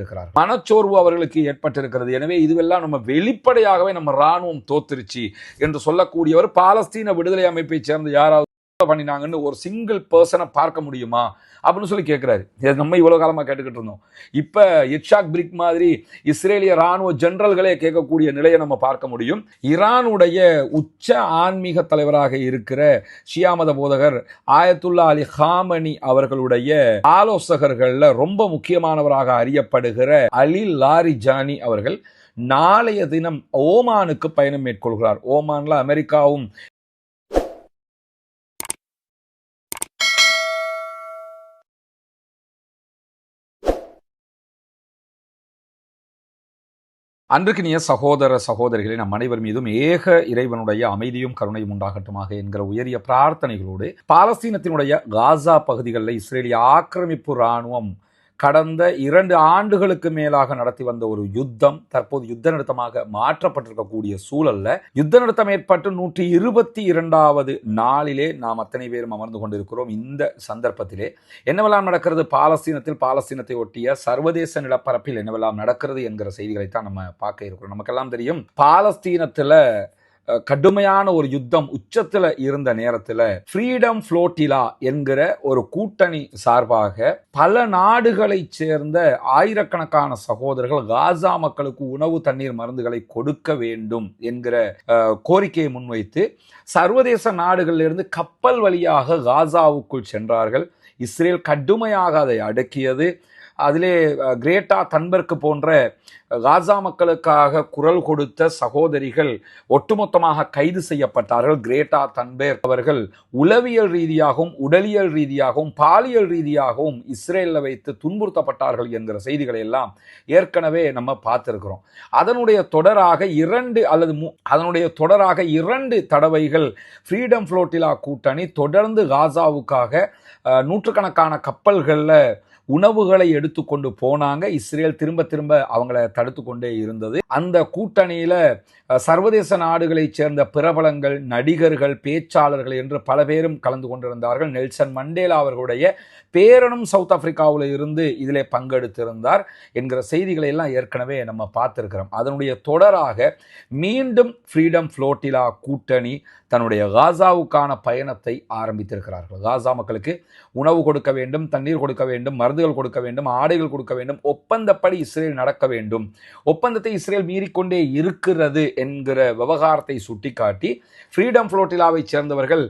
இருக்கிறார். மனச்சோர்வு அவர்களுக்கு ஏற்பட்டிருக்கிறது. எனவே இதுவெல்லாம் நம்ம வெளிப்படையாகவே நம்ம இராணுவம் தோத்துருச்சு என்று சொல்லக்கூடியவர் பாலஸ்தீன விடுதலை அமைப்பை சேர்ந்த யாராவது பண்ணினாங்கன்னு ஒரு சிங்கிள் பர்சனை பார்க்க முடியுமா அப்படின்னு சொல்லி கேட்கிறாரு. நம்ம இவ்வளவு காலமா கேட்டுக்கிட்டு இருந்தோம். இப்ப இட்சாக் பிரிக் மாதிரி இஸ்ரேலிய ராணுவ ஜெனரல்களே கேட்கக்கூடிய நிலையை நம்ம பார்க்க முடியும். ஈரானுடைய உச்ச ஆன்மீக தலைவராக இருக்கிற ஷியா மத போதகர் ஆயத்துல்லா அலி ஹாமனி அவர்களுடைய ஆலோசகர்கள்ல ரொம்ப முக்கியமானவராக அறியப்படுகிற அலி லாரிஜானி அவர்கள் நாளைய தினம் ஓமானுக்கு பயணம் மேற்கொள்கிறார். ஓமான்ல அமெரிக்காவும் அன்றுக்கினிய சகோதர சகோதரிகளை நம் அனைவர் மீதும் ஏக இறைவனுடைய அமைதியும் கருணையும் உண்டாகட்டுமாக என்கிற உயரிய பிரார்த்தனைகளோடு பாலஸ்தீனத்தினுடைய காசா பகுதிகளில் இஸ்ரேலிய ஆக்கிரமிப்பு இராணுவம் கடந்த 2 ஆண்டுகளுக்கு மேலாக நடத்தி வந்த ஒரு யுத்தம் தற்போது யுத்த நிறுத்தமாக மாற்றப்பட்டிருக்கக்கூடிய சூழல்ல யுத்த நிறுத்தம் ஏற்பட்டு 122வது நாளிலே நாம் அத்தனை பேரும் அமர்ந்து கொண்டிருக்கிறோம். இந்த சந்தர்ப்பத்திலே என்னவெல்லாம் நடக்கிறது, பாலஸ்தீனத்தை ஒட்டிய சர்வதேச நிலப்பரப்பில் என்னவெல்லாம் நடக்கிறது என்கிற செய்திகளைத்தான் நம்ம பார்க்க இருக்கிறோம். நமக்கெல்லாம் தெரியும், பாலஸ்தீனத்துல கடுமையான ஒரு யுத்தம் உச்சத்தில் இருந்த நேரத்தில் ஃப்ரீடம் ஃப்ளோட்டிலா என்கிற ஒரு கூட்டணி சார்பாக பல நாடுகளைச் சேர்ந்த ஆயிரக்கணக்கான சகோதரர்கள் காசா மக்களுக்கு உணவு, தண்ணீர், மருந்துகளை கொடுக்க வேண்டும் என்கிற கோரிக்கையை முன்வைத்து சர்வதேச நாடுகளிலிருந்து கப்பல் வழியாக காசாவுக்குள் சென்றார்கள். இஸ்ரேல் கடுமையாக அதை அடக்கியது. அதிலே கிரேட்டா தன்பர்க் போன்ற காசா மக்களுக்காக குரல் கொடுத்த சகோதரிகள் ஒட்டுமொத்தமாக கைது செய்யப்பட்டார்கள். கிரேட்டா தன்பர்க் அவர்கள் உளவியல் ரீதியாகவும் உடலியல் ரீதியாகவும் பாலியல் ரீதியாகவும் இஸ்ரேலில் வைத்து துன்புறுத்தப்பட்டார்கள் என்கிற செய்திகளை எல்லாம் ஏற்கனவே நம்ம பார்த்திருக்கிறோம். அதனுடைய தொடராக 2 தடவைகள் ஃப்ரீடம் ஃப்ளோட்டிலா கூட்டணி தொடர்ந்து காசாவுக்காக நூற்றுக்கணக்கான கப்பல்களில் உணவுகளை எடுத்துக்கொண்டு போனாங்க. இஸ்ரேல் திரும்ப திரும்ப அவங்கள தடுத்து கொண்டே இருந்தது. அந்த கூட்டணியில சர்வதேச நாடுகளைச் சேர்ந்த பிரபலங்கள், நடிகர்கள், பேச்சாளர்கள் என்று பல பேரும் கலந்து கொண்டிருந்தார்கள். நெல்சன் மண்டேலா அவர்களுடைய பேரனும் சவுத் ஆப்பிரிக்காவில் இருந்து இதிலே பங்கெடுத்திருந்தார் என்கிற செய்திகளை எல்லாம் ஏற்கனவே நம்ம பார்த்திருக்கிறோம். அதனுடைய தொடராக மீண்டும் ஃப்ரீடம் ஃப்ளோட்டிலா கூட்டணி தன்னுடைய காசாவுக்கான பயணத்தை ஆரம்பித்திருக்கிறார்கள். காசா மக்களுக்கு உணவு கொடுக்க வேண்டும், தண்ணீர் கொடுக்க வேண்டும், மருந்துகள் கொடுக்க வேண்டும், ஆடைகள் கொடுக்க வேண்டும், ஒப்பந்தப்படி இஸ்ரேல் நடக்க வேண்டும், ஒப்பந்தத்தை இஸ்ரேல் மீறிக்கொண்டே இருக்கிறது என்கிற விவகாரத்தை சுட்டிக்காட்டி ஃப்ரீடம் ஃப்ளோட்டிலாவை சேர்ந்தவர்கள்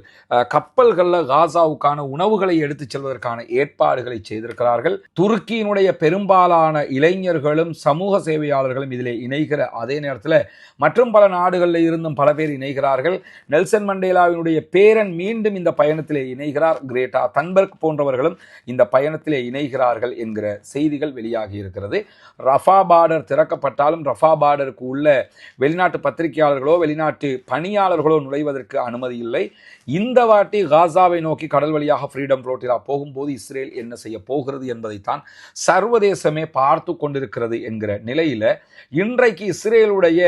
கப்பல்களில் காசாவுக்கான உணவுகளை எடுத்துச் செல்வதற்கான ஏற்பாடுகளை செய்திருக்கிறார்கள். துருக்கியினுடைய பெரும்பாலான இளைஞர்களும் சமூக சேவையாளர்களும் இதிலே இணைகிற அதே நேரத்தில் மற்றும் பல நாடுகளில் இருந்தும் பல பேர் இணைகிறார்கள். நெல்சன் மண்டேலாவினுடைய பேரன் மீண்டும் இந்த பயணத்திலே இணைகிறார். கிரேட்டா தன்பர்க் போன்றவர்களும் இந்த பயணத்திலே இணைகிறார்கள் என்கிற செய்திகள் வெளியாகி இருக்கிறது. ரஃபா பார்டர் திறக்கப்பட்டாலும் ரஃபா பார்டருக்கு உள்ள வெளிநாட்டு பத்திரிகையாளர்களோ வெளிநாட்டு பணியாளர்களோ நுழைவதற்கு அனுமதி இல்லை. இந்த வாட்டி காசாவை நோக்கி கடல் வழியாக ஃப்ரீடம் ஃப்ளோட்டிலா போகும்போது இஸ்ரேல் என்ன செய்ய போகிறது என்பதைத்தான் சர்வதேசமே பார்த்து கொண்டிருக்கிறது என்கிற நிலையில இன்றைக்கு இஸ்ரேலுடைய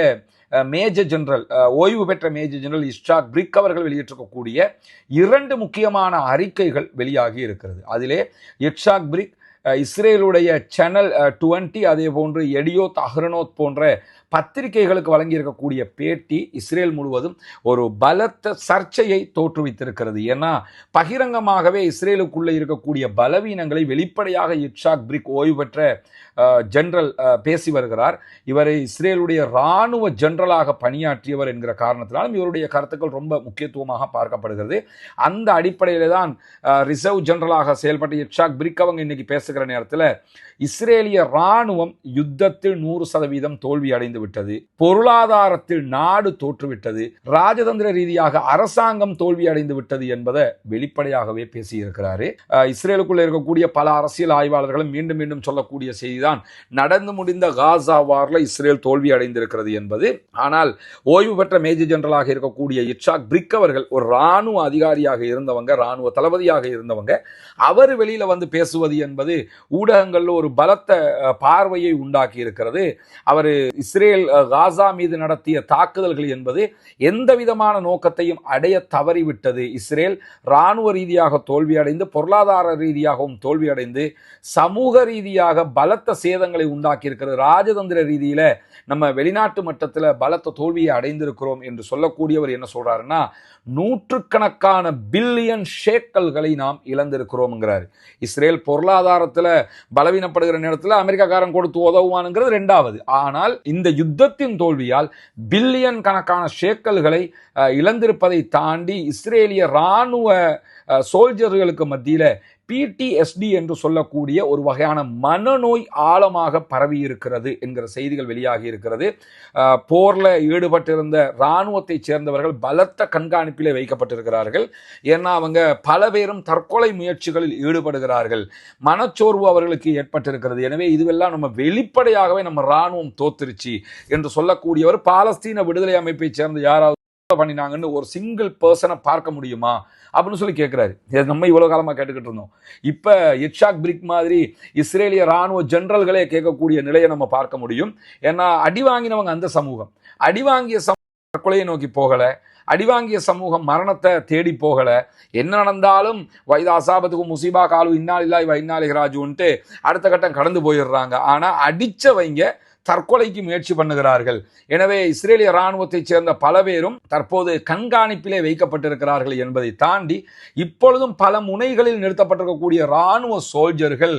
மேஜர் ஜெனரல், ஓய்வு பெற்ற மேஜர் ஜெனரல் இட்சாக் பிரிக் அவர்கள் வெளியிட்டிருக்கக்கூடிய 2 முக்கியமான அறிக்கைகள் வெளியாகி இருக்கிறது. அதிலே இட்சாக் பிரிக் இஸ்ரேலுடைய சேனல் 20 அதே போன்று எடியோத் அஹ்ரோனோத் போன்ற பத்திரிகைகளுக்கு வழங்கியிருக்கக்கூடிய பேட்டி இஸ்ரேல் முழுவதும் ஒரு பலத்த சர்ச்சையை தோற்றுவித்திருக்கிறது. ஏன்னா பகிரங்கமாகவே இஸ்ரேலுக்குள்ளே இருக்கக்கூடிய பலவீனங்களை வெளிப்படையாக இட்சாக் பிரிக் ஓய்வு பெற்ற ஜெனரல் பேசி வருகிறார். இவரை இஸ்ரேலுடைய இராணுவ ஜெனரலாக பணியாற்றியவர் என்கிற காரணத்தினாலும் இவருடைய கருத்துக்கள் ரொம்ப முக்கியத்துவமாக பார்க்கப்படுகிறது. அந்த அடிப்படையில தான் ரிசர்வ் ஜெனரலாக செயல்பட்ட இட்சாக் பிரிக் அவங்க இன்னைக்கு பேசுகிற நேரத்தில் இஸ்ரேலிய இராணுவம் யுத்தத்தில் 100% தோல்வி அடைந்து விட்டது, பொருளாதாரத்தில் நாடு தோற்றுவிட்டது, ராஜதந்திர ரீதியாக அரசாங்கம் தோல்வி அடைந்து விட்டது என்பதை வெளிப்படையாகவே பேசியிருக்கிறாரு. இஸ்ரேலுக்குள்ள இருக்கக்கூடிய பல அரசியல் ஆய்வாளர்களும் மீண்டும் மீண்டும் சொல்லக்கூடிய செய்திதான் நடந்து முடிந்த காசா வார்ல இஸ்ரேல் தோல்வி அடைந்திருக்கிறது என்பது. ஆனால் ஓய்வு பெற்ற மேஜர் ஜெனரலாக இருக்கக்கூடிய இட்சாக் பிரிக் அவர்கள் ஒரு இராணுவ அதிகாரியாக இருந்தவங்க, இராணுவ தளபதியாக இருந்தவங்க, அவர் வெளியில வந்து பேசுவது என்பது ஊடகங்களில் ஒரு பலத்த பார்வையை உண்டாக்கி இருக்கிறது. அவர் இஸ்ரேல் காசா மீது நடத்திய தாக்குதல்கள் என்பது எந்த விதமான நோக்கத்தையும் அடைய தவறிவிட்டது. இஸ்ரேல் இராணுவ ரீதியாக தோல்வியடைந்து, பொருளாதார ரீதியாகவும் தோல்வியடைந்து, சமூக ரீதியாக பலத்த சேதங்களை உண்டாக்கி இருக்கிறது. ராஜதந்திர ரீதியில நம்ம வெளிநாட்டு மட்டத்தில் பலத்த தோல்வியை அடைந்திருக்கிறோம் என்று சொல்லக்கூடியவர் என்ன சொல்றாருன்னா, நூற்றுக்கணக்கான பில்லியன் ஷேக்கல்களை நாம் இழந்திருக்கிறோம்ங்கிறார். இஸ்ரேல் பொருளாதாரத்தில் பலவீனப்படுகிற நேரத்தில் அமெரிக்காக்காரன் கொடுத்து உதவுவானுங்கிறது ரெண்டாவது. ஆனால் இந்த யுத்தத்தின் தோல்வியால் பில்லியன் கணக்கான ஷேக்கல்களை இழந்திருப்பதை தாண்டி இஸ்ரேலிய இராணுவ சோல்ஜர்களுக்கு மத்தியில் PTSD என்று சொல்லக்கூடிய ஒரு வகையான மனநோய் ஆழமாக பரவி இருக்கிறது என்கிற செய்திகள் வெளியாகி இருக்கிறது. போர்ல ஈடுபட்டிருந்த இராணுவத்தை சேர்ந்தவர்கள் பலத்த கண்காணிப்பிலே வைக்கப்பட்டிருக்கிறார்கள். ஏன்னா அவங்க பல பேரும் தற்கொலை முயற்சிகளில் ஈடுபடுகிறார்கள். மனச்சோர்வு அவர்களுக்கு ஏற்பட்டிருக்கிறது. எனவே இதுவெல்லாம் நம்ம வெளிப்படையாகவே நம்ம இராணுவம் தோத்துருச்சு என்று சொல்லக்கூடியவர் பாலஸ்தீன விடுதலை அமைப்பை சேர்ந்த யாராவது பண்ணினாங்கன்னு ஒரு சிங்கிள் பர்சனை பார்க்க முடியுமா அப்படின்னு சொல்லி கேட்கிறாரு. நம்ம இவ்வளவு காலமா கேட்டுக்கிட்டு இருந்தோம். இப்ப இட்சாக் பிரிக் மாதிரி இஸ்ரேலிய ராணுவ ஜெனரல்களே கேட்கக்கூடிய நிலையை நம்ம பார்க்க முடியும். ஏன்னா அடி வாங்கினவங்க அந்த சமூகம், அடிவாங்கிய சமூகம் தற்கொலையை நோக்கி போகல, அடிவாங்கிய சமூகம் மரணத்தை தேடி போகல. என்ன நடந்தாலும் வைதா அசாபத்துக்கும் முசீபா காலு இன்னாலில்லாஹி வ இன்னா இலைஹி ராஜிஊன்ட்டு அடுத்த கட்டம் கடந்து போயிடுறாங்க. ஆனா அடிச்சவங்க தற்கொலைக்கு முயற்சி பண்ணுகிறார்கள். எனவே இஸ்ரேலிய இராணுவத்தை சேர்ந்த பல பேரும் தற்போது கண்காணிப்பிலே வைக்கப்பட்டிருக்கிறார்கள் என்பதை தாண்டி இப்பொழுதும் பல முனைகளில் நிறுத்தப்பட்டிருக்கக்கூடிய இராணுவ சோல்ஜர்கள்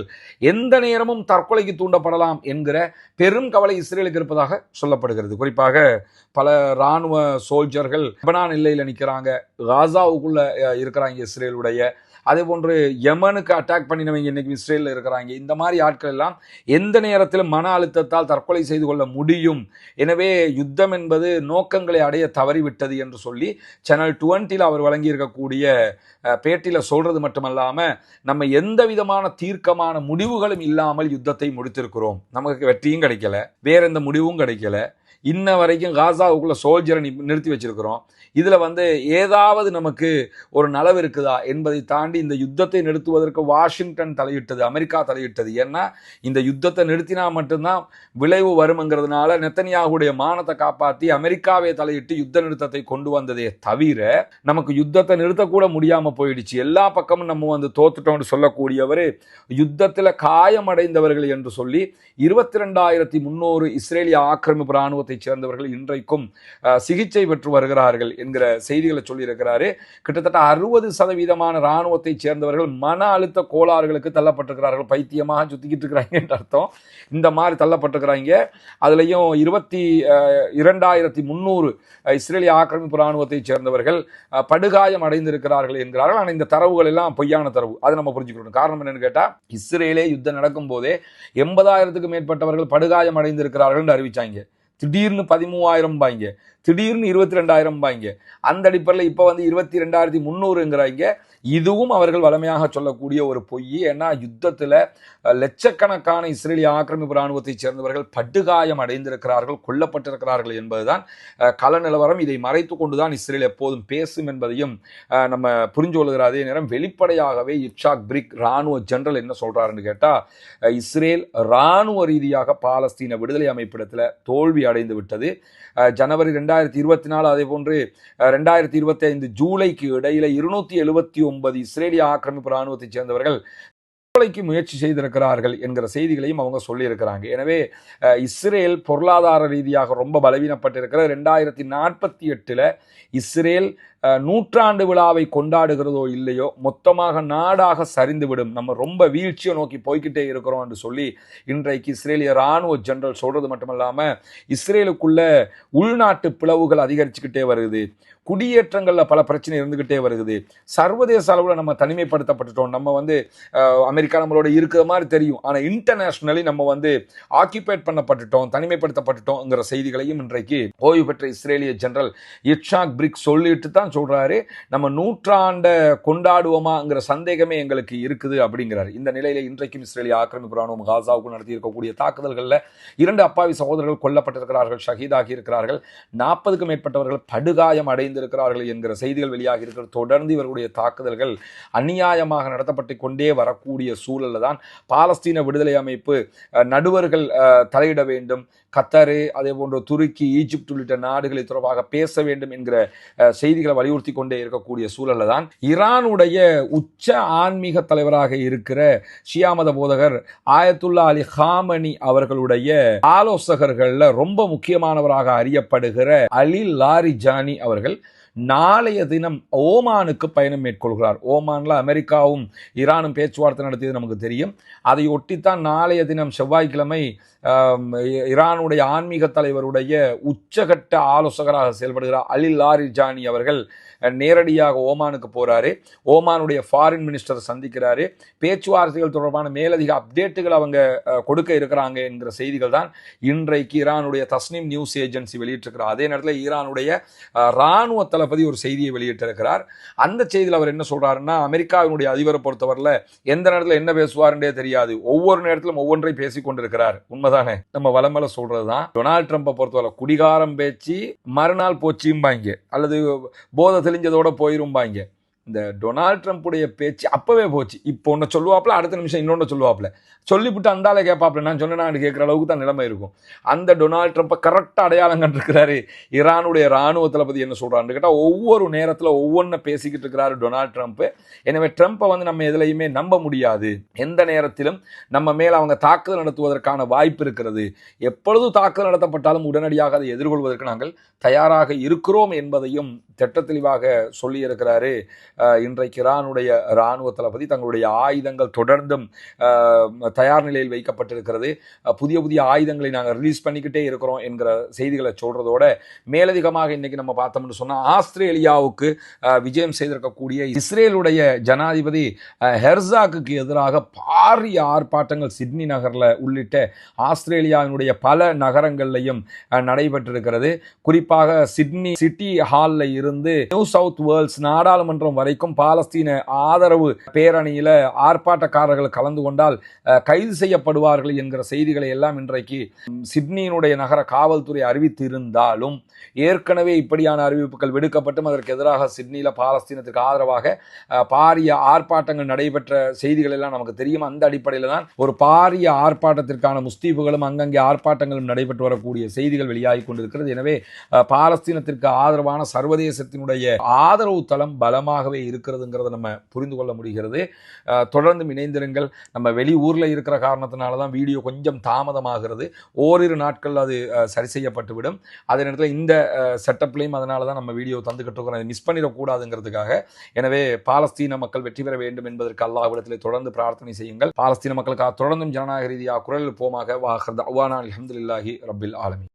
எந்த நேரமும் தற்கொலைக்கு தூண்டப்படலாம் என்கிற பெரும் கவலை இஸ்ரேலுக்கு இருப்பதாக சொல்லப்படுகிறது. குறிப்பாக பல இராணுவ சோல்ஜர்கள் லெபனான் எல்லையில் நிற்கிறாங்க, காசாவுக்குள்ள இருக்கிறாங்க இஸ்ரேலுடைய. அதே போன்று யமனுக்கு அட்டாக் பண்ணினவங்க இன்னைக்கு இஸ்ரேலில் இருக்கிறாங்க. இந்த மாதிரி ஆட்கள் எல்லாம் எந்த நேரத்திலும் மன அழுத்தத்தால் தற்கொலை செய்து கொள்ள முடியும். எனவே யுத்தம் என்பது நோக்கங்களை அடைய தவறிவிட்டது என்று சொல்லி சேனல் 20 அவர் வழங்கியிருக்கக்கூடிய பேட்டியில் சொல்றது மட்டுமல்லாம, நம்ம எந்த விதமான தீர்க்கமான முடிவுகளும் இல்லாமல் யுத்தத்தை முடித்திருக்கிறோம். நமக்கு வெற்றியும் கிடைக்கல, வேற எந்த முடிவும் கிடைக்கல. இன்ன வரைக்கும் காசாவுக்குள்ள சோல்ஜரை நிறுத்தி வச்சிருக்கிறோம். இதுல ஏதாவது நமக்கு ஒரு நலவு இருக்குதா என்பதை தாண்டி இந்த யுத்தத்தை நிறுத்துவதற்கு வாஷிங்டன் தலையிட்டது, அமெரிக்கா தலையிட்டது. ஏன்னா இந்த யுத்தத்தை நிறுத்தினா மட்டும்தான் விளைவு வரும்ங்கிறதுனால நெத்தனியாகுடைய மானத்தை காப்பாற்றி அமெரிக்காவே தலையிட்டு யுத்த நிறுத்தத்தை கொண்டு வந்ததே தவிர நமக்கு யுத்தத்தை நிறுத்தக்கூட முடியாம போயிடுச்சு. எல்லா பக்கமும் நம்ம தோத்துட்டோம்னு சொல்லக்கூடியவர் யுத்தத்தில் காயமடைந்தவர்கள் என்று சொல்லி 22,300 இஸ்ரேலிய ஆக்கிரமிப்பு இராணுவத்தை சேர்ந்தவர்கள் இன்றைக்கும் சிகிச்சை பெற்று வருகிறார்கள் என்கிற செய்திகளை சொல்லியிருக்கிறாரு. கிட்டத்தட்ட 60% இராணுவத்தை சேர்ந்தவர்கள் மன அழுத்த கோளாறுகளுக்கு தள்ளப்பட்டிருக்கிறார்கள். பைத்தியமாக சுத்திக்கிட்டு இருக்கிறாங்க என்ற அர்த்தம். இந்த மாதிரி தள்ளப்பட்டிருக்கிறாங்க. அதுலயும் 22,300 இஸ்ரேலிய ஆக்கிரமிப்பு இராணுவத்தை சேர்ந்தவர்கள் படுகாயம் அடைந்திருக்கிறார்கள் என்கிறார்கள். ஆனால் இந்த தரவுகள் எல்லாம் பொய்யான தரவு. அதை நம்ம புரிஞ்சுக்கணும். காரணம் என்னன்னு கேட்டா, இஸ்ரேலே யுத்தம் நடக்கும் போதே 80,000க்கும் மேற்பட்டவர்கள் படுகாயம் அடைந்திருக்கிறார்கள் அறிவிச்சாங்க. திடீர்னு 13,000 பாய்ங்க, திடீர்னு 22,000 பாய்ங்க. அந்த அடிப்படையில் இப்போ 22,300ங்கிறாங்க. இதுவும் அவர்கள் வளமையாக சொல்லக்கூடிய ஒரு பொய். ஏன்னா யுத்தத்தில் லட்சக்கணக்கான இஸ்ரேலிய ஆக்கிரமிப்பு இராணுவத்தை சேர்ந்தவர்கள் படுகாயம் அடைந்திருக்கிறார்கள், கொல்லப்பட்டிருக்கிறார்கள் என்பதுதான் கள நிலவரம். இதை மறைத்து கொண்டுதான் இஸ்ரேல் எப்போதும் பேசும் என்பதையும் நம்ம புரிஞ்சு கொள்கிற அதே நேரம் வெளிப்படையாகவே இட்சாக் பிரிக் இராணுவ ஜெனரல் என்ன சொல்றாருன்னு கேட்டா, இஸ்ரேல் இராணுவ ரீதியாக பாலஸ்தீன விடுதலை அமைப்பிடத்தில் தோல்வி அடைந்து விட்டது. ஜனவரி 2024 அதே போன்று 2025 ஜூலைக்கு இடையில 279 இஸ்ரேலிய ஆக்கிரமிப்பு இராணுவத்தை சேர்ந்தவர்கள் தற்கொலைக்கு முயற்சி செய்திருக்கிறார்கள் என்கிற செய்திகளையும் அவங்க சொல்லியிருக்கிறாங்க. எனவே இஸ்ரேல் பொருளாதார ரீதியாக ரொம்ப பலவீனப்பட்டிருக்கிற 2048 இஸ்ரேல் நூற்றாண்டு விழாவை கொண்டாடுகிறதோ இல்லையோ மொத்தமாக நாடாக சரிந்துவிடும், நம்ம ரொம்ப வீழ்ச்சியை நோக்கி போய்கிட்டே இருக்கிறோம் என்று சொல்லி இன்றைக்கு இஸ்ரேலிய இராணுவ ஜெனரல் சொல்றது மட்டுமல்லாம, இஸ்ரேலுக்குள்ள உள்நாட்டு பிளவுகள் அதிகரிச்சுக்கிட்டே வருது, குடியேற்றங்களில் பல பிரச்சனை இருந்துகிட்டே வருகிறது, சர்வதேச அளவில் நம்ம தனிமைப்படுத்தப்பட்டுட்டோம். நம்ம அமெரிக்கா நம்மளோட இருக்கிற மாதிரி தெரியும், ஆனால் இன்டர்நேஷனலி நம்ம ஆக்கியூபைட் பண்ணப்பட்டுட்டோம், தனிமைப்படுத்தப்பட்டுட்டோங்கிற செய்திகளையும் இன்றைக்கு ஓய்வு பெற்ற இஸ்ரேலிய ஜெனரல் இட்சாக் பிரிக் சொல்லிட்டு தான் சொல்றாரு. நம்ம நூற்றாண்ட கொண்டாடுவோமாங்கிற சந்தேகமே எங்களுக்கு இருக்குது அப்படிங்கிறாரு. இந்த நிலையில இன்றைக்கும் இஸ்ரேலிய ஆக்கிரமிப்பு இராணுவம் காசாவுக்கு நடத்தி இருக்கக்கூடிய தாக்குதல்களில் 2 அப்பாவி சகோதரர்கள் கொல்லப்பட்டிருக்கிறார்கள், ஷஹீதாகி இருக்கிறார்கள், 40க்கும் மேற்பட்டவர்கள் படுகாயம் அடைந்து அடைந்திருக்கிறார்கள் என்கிற செய்திகள் வெளியாகி இருக்கிறது. தொடர்ந்து இவர்களுடைய தாக்குதல்கள் அநியாயமாக நடத்தப்பட்டு கொண்டே வரக்கூடிய சூழலில் தான் பாலஸ்தீன விடுதலை அமைப்பு நடுவர்கள் தலையிட வேண்டும், கத்தாரு, அதே போன்ற துருக்கி, ஈஜிப்ட் உள்ளிட்ட நாடுகளை தொடர்பாக பேச வேண்டும் என்கிற செய்திகளை வலியுறுத்தி கொண்டே இருக்கக்கூடிய சூழலில் தான் ஈரானுடைய உச்ச ஆன்மீக தலைவராக இருக்கிற ஷியா மத போதகர் ஆயத்துல்லா அலி ஹாமனி அவர்களுடைய ஆலோசகர்கள்ல ரொம்ப முக்கியமானவராக அறியப்படுகிற அலி லாரிஜானி அவர்கள் நாளைய தினம் ஓமானுக்கு பயணம் மேற்கொள்கிறார். ஓமான்ல அமெரிக்காவும் ஈரானும் பேச்சுவார்த்தை நடத்தியது நமக்கு தெரியும். அதை ஒட்டித்தான் நாளைய தினம் செவ்வாய்க்கிழமை ஈரானுடைய ஆன்மீக தலைவருடைய உச்சகட்ட ஆலோசகராக செயல்படுகிறார் அலி லாரிஜானி அவர்கள் நேரடியாக ஓமானுக்கு போறாரு. ஓமானுடைய ஃபாரின் மினிஸ்டர் சந்திக்கிறாரு. பேச்சுவார்த்தைகள் தொடர்பான மேலதிக அப்டேட்டுகள் அவங்க கொடுக்க இருக்கிறாங்க என்கிற செய்திகள் தான் இன்றைக்கு ஈரானுடைய தஸ்னீம் நியூஸ் ஏஜென்சி வெளியிட்டிருக்கிறார். அதே நேரத்தில் ஈரானுடைய இராணுவ தளபதி ஒரு செய்தியை வெளியிட்டிருக்கிறார். அந்த செய்தியில் அவர் என்ன சொல்றாருன்னா, அமெரிக்காவினுடைய அதிபரை பொறுத்தவரையில் எந்த நேரத்தில் என்ன பேசுவாருன்றே தெரியாது, ஒவ்வொரு நேரத்திலும் ஒவ்வொன்றை பேசிக் கொண்டிருக்கிறார். உண்மைதானே, நம்ம வளமல சொல்றதுதான். டொனால்ட் ட்ரம்பை பொறுத்தவரை குடிகாரம் பேச்சு மறுநாள் போச்சும்பாங்க, அல்லது போதை தெளிஞ்சதோட போயிரும்பாங்க. இந்த டொனால்ட் ட்ரம்ப்புடைய பேச்சு அப்பவே போச்சு. இப்போ ஒன்று சொல்லுவாப்புல, அடுத்த நிமிஷம் இன்னொன்று சொல்லுவாப்புல, சொல்லிவிட்டு அந்தாலே கேட்பாப்புல, நான் சொன்னேன் கேட்குற அளவுக்கு தான் நிலைமை இருக்கும். அந்த டொனால்ட் ட்ரம்ப்பை கரெக்டாக அடையாளம் கண்டிருக்கிறாரு. ஈரானுடைய இராணுவ தளபதி என்ன சொல்கிறான்னு கேட்டால், ஒவ்வொரு நேரத்தில் ஒவ்வொன்றை பேசிக்கிட்டு இருக்கிறாரு டொனால்ட் ட்ரம்ப்பு. எனவே ட்ரம்ப்பை நம்ம எதுலையுமே நம்ப முடியாது. எந்த நேரத்திலும் நம்ம மேலே அவங்க தாக்குதல் நடத்துவதற்கான வாய்ப்பு இருக்கிறது. எப்பொழுது தாக்குதல் நடத்தப்பட்டாலும் உடனடியாக அதை எதிர்கொள்வதற்கு நாங்கள் தயாராக இருக்கிறோம் என்பதையும் திட்டத்தெளிவாக சொல்லியிருக்கிறாரு இன்றைக்கு ஈரானுடைய இராணுவ தளபதி. தங்களுடைய ஆயுதங்கள் தொடர்ந்தும் தயார் நிலையில் வைக்கப்பட்டிருக்கிறது. புதிய புதிய ஆயுதங்களை நாங்கள் ரிலீஸ் பண்ணிக்கிட்டே இருக்கிறோம் என்கிற செய்திகளை சொல்றதோட, மேலதிகமாக இன்னைக்கு நம்ம பார்த்தோம்னு சொன்னால், ஆஸ்திரேலியாவுக்கு விஜயம் செய்திருக்கக்கூடிய இஸ்ரேலுடைய ஜனாதிபதி ஹெர்சாக்கு எதிராக பாரிய ஆர்ப்பாட்டங்கள் சிட்னி நகரில் உள்ளிட்ட ஆஸ்திரேலியாவினுடைய பல நகரங்கள்லையும் நடைபெற்றிருக்கிறது. குறிப்பாக சிட்னி சிட்டி ஹாலில் இருந்து நியூ சவுத் வேல்ஸ் நாடாளுமன்றம் வரைக்கும் பாலஸ்தீன ஆதரவு பேரணியில ஆர்ப்பாட்டக்காரர்கள் கலந்து கொண்டால் கைது செய்யப்படுவார்கள் என்கிற செய்திகளை எல்லாம் இன்றைக்கு சிட்னியினுடைய நகர காவல்துறை அறிவித்து இருந்தாலும், ஏற்கனவே இப்படியான அறிவிப்புகள் விடுக்கப்பட்டும் அதற்கு எதிராக சிட்னியில பாலஸ்தீனத்திற்கு ஆதரவாக பாரிய ஆர்ப்பாட்டங்கள் நடைபெற்ற செய்திகள் எல்லாம் நமக்கு தெரியும். அந்த அடிப்படையில் தான் ஒரு பாரிய ஆர்ப்பாட்டத்திற்கான முஸ்தீபுகளும் அங்கங்கே ஆர்ப்பாட்டங்களும் நடைபெற்று வரக்கூடிய செய்திகள் வெளியாகி கொண்டிருக்கிறது. எனவே பாலஸ்தீனத்திற்கு ஆதரவான சர்வதேசத்தினுடைய ஆதரவு தளம் பலமாகவே இருக்கிறதுங்கிறத நம்ம புரிந்து கொள்ள முடிகிறது. தொடர்ந்து இணைந்திருங்கள். நம்ம வெளியூரில் இருக்கிற காரணத்தினால தான் வீடியோ கொஞ்சம் தாமதமாகிறது. ஓரிரு நாட்கள் அது சரி செய்யப்பட்டுவிடும். அதே நேரத்தில் இந்த செட்டப்லையும் அதனால தான் நம்ம வீடியோ தந்துக்கிட்டு இருக்கிறோம், அதை மிஸ் பண்ணிடக்கூடாதுங்கிறதுக்காக. எனவே பாலஸ்தீன மக்கள் வெற்றி பெற வேண்டும் என்பதற்கு அல்லாஹ்விடத்தில் தொடர்ந்து பிரார்த்தனை செய்யுங்கள். பாலஸ்தீன மக்களுக்காக தொடர்ந்தும் ஜனநாயக ரீதியாக குரல் போமாக. வாஹர் தஅவானா அல்ஹம்துலில்லாஹி ரப்பில் ஆலமீன்.